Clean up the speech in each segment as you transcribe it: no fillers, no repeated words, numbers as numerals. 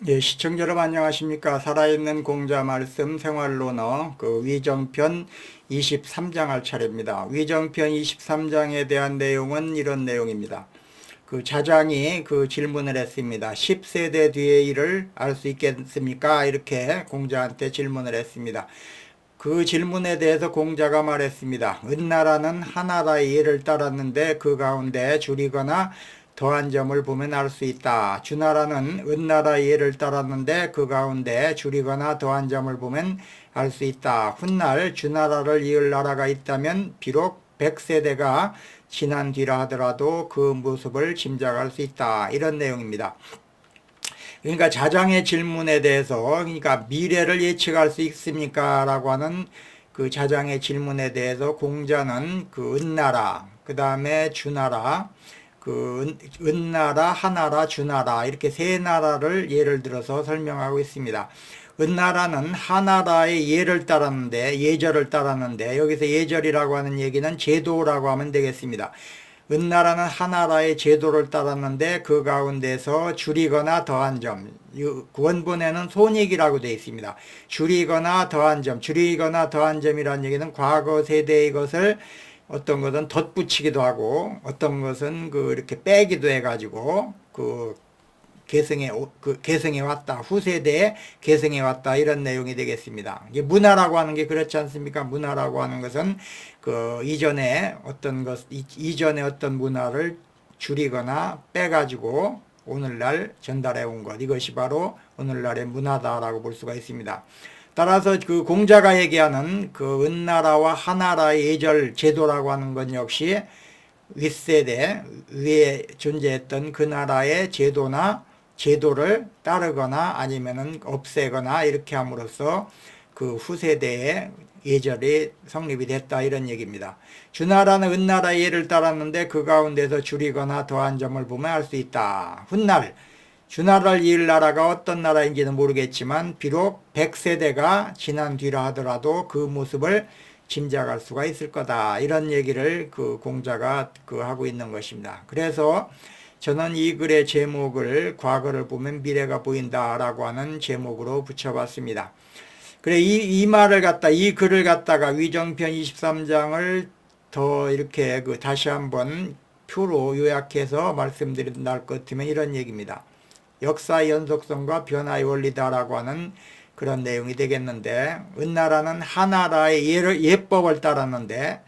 예, 시청자 여러분 안녕하십니까. 살아있는 공자 말씀 생활론어 위정편 23장 할 차례입니다. 위정편 23장에 대한 내용은 이런 내용입니다. 자장이 질문을 했습니다. 10세대 뒤의 일을 알 수 있겠습니까? 이렇게 공자한테 질문을 했습니다. 그 질문에 대해서 공자가 말했습니다. 은나라는 하나라의 예를 따랐는데 그 가운데 줄이거나 더한 점을 보면 알 수 있다. 주나라는 은나라의 예를 따랐는데 그 가운데 줄이거나 더한 점을 보면 알 수 있다. 훗날 주나라를 이을 나라가 있다면 비록 100세대가 지난 뒤라 하더라도 그 모습을 짐작할 수 있다. 이런 내용입니다. 그러니까 자장의 질문에 대해서, 그러니까 미래를 예측할 수 있습니까? 라고 하는 자장의 질문에 대해서 공자는 은나라, 그 다음에 주나라, 은나라, 하나라, 주나라 이렇게 세 나라를 예를 들어서 설명하고 있습니다. 은나라는 하나라의 예를 따랐는데, 예절을 따랐는데, 여기서 예절이라고 하는 얘기는 제도라고 하면 되겠습니다. 은나라는 하나라의 제도를 따랐는데 그 가운데서 줄이거나 더한 점, 원본에는 손익이라고 되어 있습니다. 줄이거나 더한 점, 줄이거나 더한 점이라는 얘기는 과거 세대의 것을 어떤 것은 덧붙이기도 하고 어떤 것은 이렇게 빼기도 해가지고 계승해 왔다. 후세대에 계승해 왔다. 이런 내용이 되겠습니다. 이게 문화라고 하는 게 그렇지 않습니까? 문화라고 하는 것은 이전에 어떤 문화를 줄이거나 빼가지고 오늘날 전달해 온 것. 이것이 바로 오늘날의 문화다라고 볼 수가 있습니다. 따라서 공자가 얘기하는 은나라와 하나라의 예절 제도라고 하는 것 역시 윗세대 위에 존재했던 그 나라의 제도를 따르거나 아니면은 없애거나 이렇게 함으로써 그 후세대의 예절이 성립이 됐다 이런 얘기입니다. 주나라는 은나라의 예를 따랐는데 그 가운데서 줄이거나 더한 점을 보면 알 수 있다. 훗날 주나라를 이을 나라가 어떤 나라인지는 모르겠지만 비록 100세대가 지난 뒤라 하더라도 그 모습을 짐작할 수가 있을 거다. 이런 얘기를 공자가 하고 있는 것입니다. 그래서 저는 이 글의 제목을 과거를 보면 미래가 보인다라고 하는 제목으로 붙여봤습니다. 그래, 이 글을 갖다가 위정편 23장을 더 이렇게 다시 한번 표로 요약해서 말씀드린다 것 같으면 이런 얘기입니다. 역사의 연속성과 변화의 원리다라고 하는 그런 내용이 되겠는데, 은나라는 하나라의 예법을 따랐는데,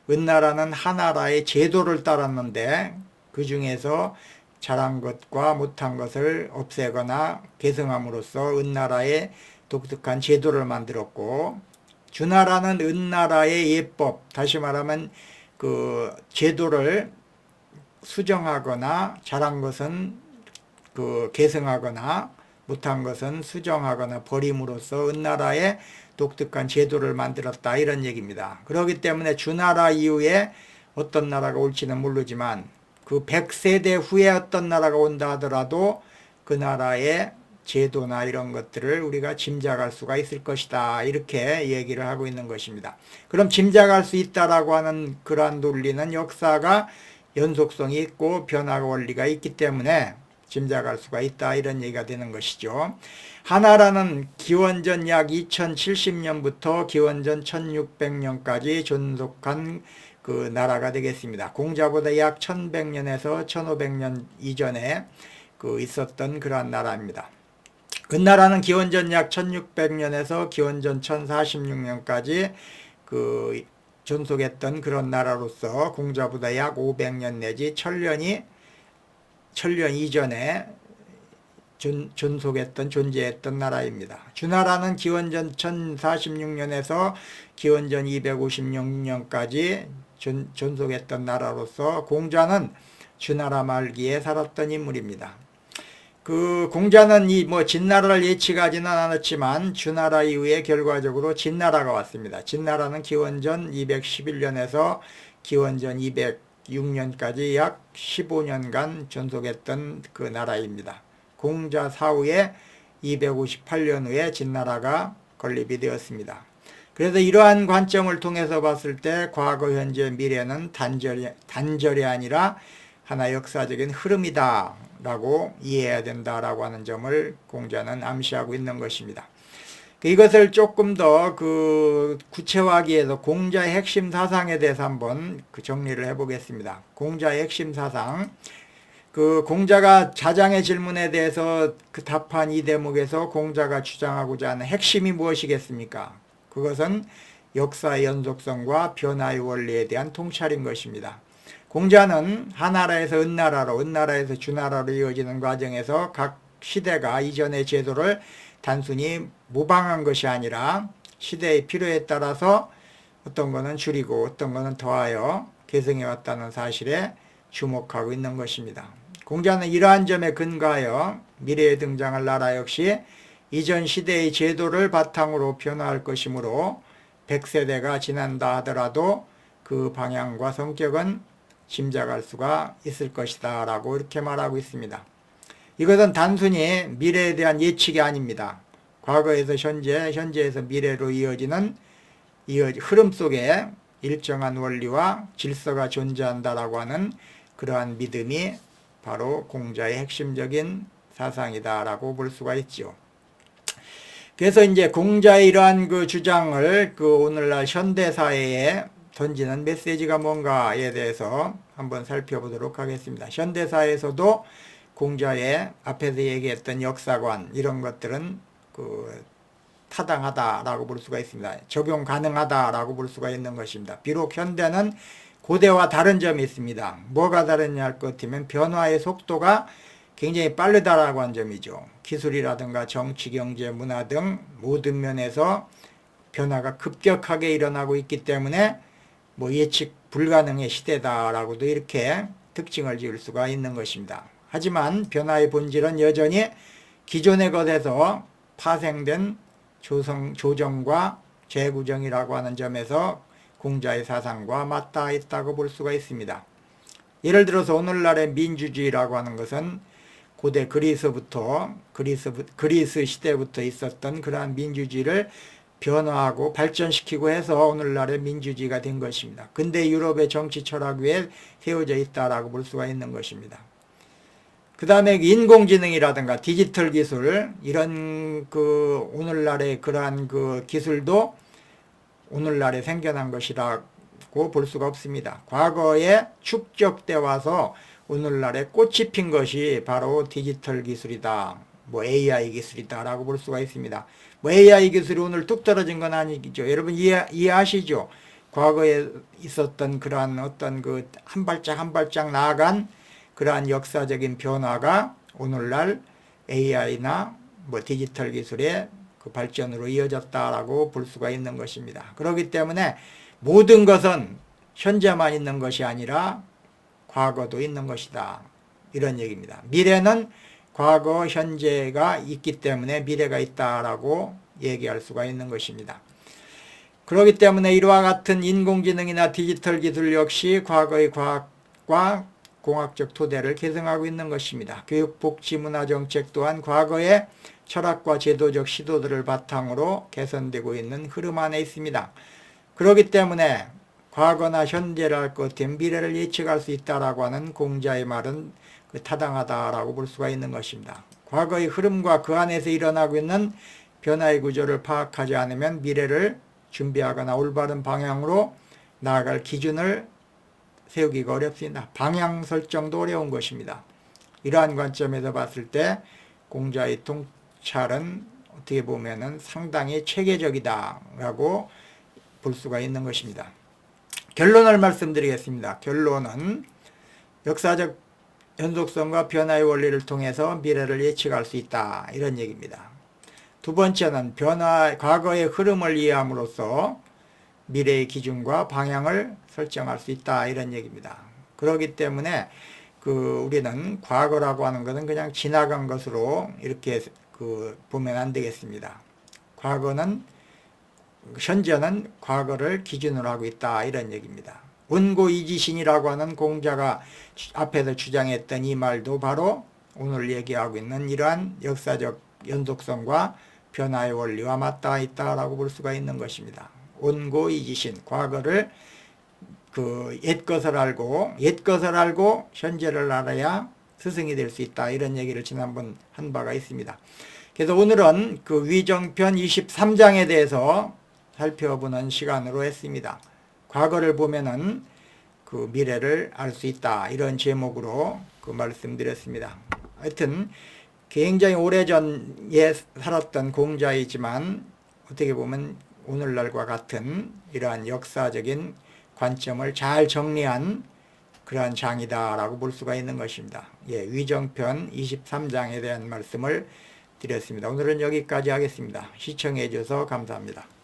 은나라는 하나라의 제도를 따랐는데, 그 중에서 잘한 것과 못한 것을 없애거나 계승함으로써 은나라의 독특한 제도를 만들었고, 주나라는 은나라의 예법, 다시 말하면 제도를 수정하거나 잘한 것은 계승하거나 못한 것은 수정하거나 버림으로써 은나라의 독특한 제도를 만들었다 이런 얘기입니다. 그렇기 때문에 주나라 이후에 어떤 나라가 올지는 모르지만 100세대 후에 어떤 나라가 온다 하더라도 그 나라의 제도나 이런 것들을 우리가 짐작할 수가 있을 것이다 이렇게 얘기를 하고 있는 것입니다. 그럼 짐작할 수 있다라고 하는 그러한 논리는 역사가 연속성이 있고 변화 원리가 있기 때문에 짐작할 수가 있다 이런 얘기가 되는 것이죠. 하나라는 기원전 약 2070년부터 기원전 1600년까지 존속한 나라가 되겠습니다. 공자보다 약 1100년에서 1500년 이전에 있었던 그러한 나라입니다. 은나라는 기원전 약 1600년에서 기원전 1046년까지 존속했던 그런 나라로서 공자보다 약 500년 내지 1000년 이전에 존재했던 나라입니다. 주나라는 기원전 1046년에서 기원전 256년까지 존속했던 나라로서 공자는 주나라 말기에 살았던 인물입니다. 공자는 진나라를 예측하지는 않았지만 주나라 이후에 결과적으로 진나라가 왔습니다. 진나라는 기원전 211년에서 기원전 206년까지 약 15년간 존속했던 그 나라입니다. 공자 사후에 258년 후에 진나라가 건립이 되었습니다. 그래서 이러한 관점을 통해서 봤을 때 과거, 현재, 미래는 단절이 아니라 하나의 역사적인 흐름이다 라고 이해해야 된다라고 하는 점을 공자는 암시하고 있는 것입니다. 이것을 조금 더 구체화하기 위해서 공자의 핵심 사상에 대해서 한번 정리를 해보겠습니다. 공자의 핵심 사상. 공자가 자장의 질문에 대해서 답한 이 대목에서 공자가 주장하고자 하는 핵심이 무엇이겠습니까? 그것은 역사의 연속성과 변화의 원리에 대한 통찰인 것입니다. 공자는 하나라에서 은나라로, 은나라에서 주나라로 이어지는 과정에서 각 시대가 이전의 제도를 단순히 모방한 것이 아니라 시대의 필요에 따라서 어떤 것은 줄이고 어떤 것은 더하여 개성해 왔다는 사실에 주목하고 있는 것입니다. 공자는 이러한 점에 근거하여 미래에 등장할 나라 역시 이전 시대의 제도를 바탕으로 변화할 것이므로 100세대가 지난다 하더라도 그 방향과 성격은 짐작할 수가 있을 것이다 라고 이렇게 말하고 있습니다. 이것은 단순히 미래에 대한 예측이 아닙니다. 과거에서 현재, 현재에서 미래로 이어지는 흐름 속에 일정한 원리와 질서가 존재한다라고 하는 그러한 믿음이 바로 공자의 핵심적인 사상이다라고 볼 수가 있죠. 그래서 이제 공자의 이러한 주장을 오늘날 현대사회에 던지는 메시지가 뭔가에 대해서 한번 살펴보도록 하겠습니다. 현대사회에서도 공자의 앞에서 얘기했던 역사관 이런 것들은 타당하다라고 볼 수가 있습니다. 적용 가능하다라고 볼 수가 있는 것입니다. 비록 현대는 고대와 다른 점이 있습니다. 뭐가 다르냐 할 것 같으면 변화의 속도가 굉장히 빠르다라고 한 점이죠. 기술이라든가 정치, 경제, 문화 등 모든 면에서 변화가 급격하게 일어나고 있기 때문에 예측 불가능의 시대다라고도 이렇게 특징을 지을 수가 있는 것입니다. 하지만 변화의 본질은 여전히 기존의 것에서 파생된 조정과 재구정이라고 하는 점에서 공자의 사상과 맞닿아 있다고 볼 수가 있습니다. 예를 들어서 오늘날의 민주주의라고 하는 것은 고대 그리스 시대부터 있었던 그러한 민주주의를 변화하고 발전시키고 해서 오늘날의 민주주의가 된 것입니다. 근대 유럽의 정치 철학 위에 세워져 있다라고 볼 수가 있는 것입니다. 그 다음에 인공지능이라든가 디지털 기술 이런 오늘날의 그러한 기술도 오늘날에 생겨난 것이라고 볼 수가 없습니다. 과거에 축적돼 와서 오늘날에 꽃이 핀 것이 바로 디지털 기술이다. AI 기술이다 라고 볼 수가 있습니다. AI 기술이 오늘 뚝 떨어진 건 아니죠. 여러분 이해하시죠? 과거에 있었던 그러한 어떤 한 발짝 한 발짝 나아간 그러한 역사적인 변화가 오늘날 AI나 디지털 기술의 발전으로 이어졌다라고 볼 수가 있는 것입니다. 그렇기 때문에 모든 것은 현재만 있는 것이 아니라 과거도 있는 것이다. 이런 얘기입니다. 미래는 과거, 현재가 있기 때문에 미래가 있다라고 얘기할 수가 있는 것입니다. 그렇기 때문에 이와 같은 인공지능이나 디지털 기술 역시 과거의 과학과 공학적 토대를 계승하고 있는 것입니다. 교육, 복지, 문화 정책 또한 과거의 철학과 제도적 시도들을 바탕으로 개선되고 있는 흐름 안에 있습니다. 그렇기 때문에 과거나 현재를 할 것 같은 미래를 예측할 수 있다라고 하는 공자의 말은 타당하다라고 볼 수가 있는 것입니다. 과거의 흐름과 그 안에서 일어나고 있는 변화의 구조를 파악하지 않으면 미래를 준비하거나 올바른 방향으로 나아갈 기준을 세우기가 어렵습니다. 방향 설정도 어려운 것입니다. 이러한 관점에서 봤을 때 공자의 통찰은 어떻게 보면은 상당히 체계적이다라고 볼 수가 있는 것입니다. 결론을 말씀드리겠습니다. 결론은 역사적 연속성과 변화의 원리를 통해서 미래를 예측할 수 있다. 이런 얘기입니다. 두 번째는 과거의 흐름을 이해함으로써 미래의 기준과 방향을 설정할 수 있다. 이런 얘기입니다. 그렇기 때문에 우리는 과거라고 하는 것은 그냥 지나간 것으로 이렇게 보면 안 되겠습니다. 현재는 과거를 기준으로 하고 있다. 이런 얘기입니다. 원고이지신이라고 하는 공자가 앞에서 주장했던 이 말도 바로 오늘 얘기하고 있는 이러한 역사적 연속성과 변화의 원리와 맞닿아 있다라고 볼 수가 있는 것입니다. 원고이지신, 과거를 그 옛 것을 알고 현재를 알아야 스승이 될 수 있다. 이런 얘기를 지난번 한 바가 있습니다. 그래서 오늘은 그 위정편 23장에 대해서 살펴보는 시간으로 했습니다. 과거를 보면은 그 미래를 알 수 있다. 이런 제목으로 그 말씀드렸습니다. 하여튼 굉장히 오래전에 살았던 공자이지만 어떻게 보면 오늘날과 같은 이러한 역사적인 관점을 잘 정리한 그러한 장이다라고 볼 수가 있는 것입니다. 예, 위정편 23장에 대한 말씀을 드렸습니다. 오늘은 여기까지 하겠습니다. 시청해 주셔서 감사합니다.